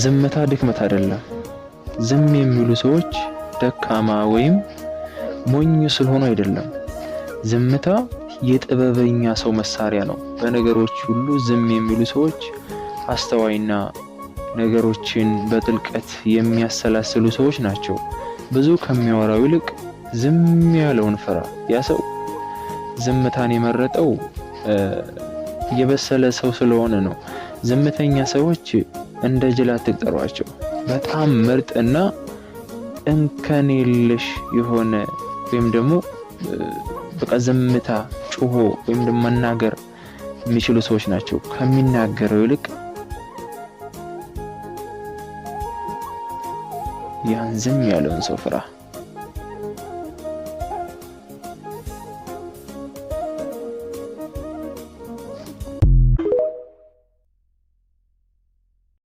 ዝምታ ድክመት አይደለም። ዝም የሚሉ ሰዎች ደካማ ወይም ሞኝ ስለሆኑ አይደለም። ዝምታ የጥበበኛ ሰው መሳሪያ ነው። በነገሮች ሁሉ ዝም የሚሉ ሰዎች አስተዋይና ነገሮችን በጥልቀት የሚያሰላስሉ ሰዎች ናቸው። ብዙ ከሚያወራው ይልቅ ዝም ያለውን ፍራ። ያ ሰው ዝምታን የመረጠው የበሰለ ሰው ስለሆነ ነው። ዝምተኛ ሰዎች እንደ ጅል አትቁጠሯቸው። በጣም ምርጥና እንከን የለሽ የሆነ ወይም ደግሞ በቃ ዝምታ ጮሆ ወይም ደግሞ መናገር የሚችሉ ሰዎች ናቸው። ከሚናገረው ይልቅ ያን ዝም ያለውን ሰው ፍራ።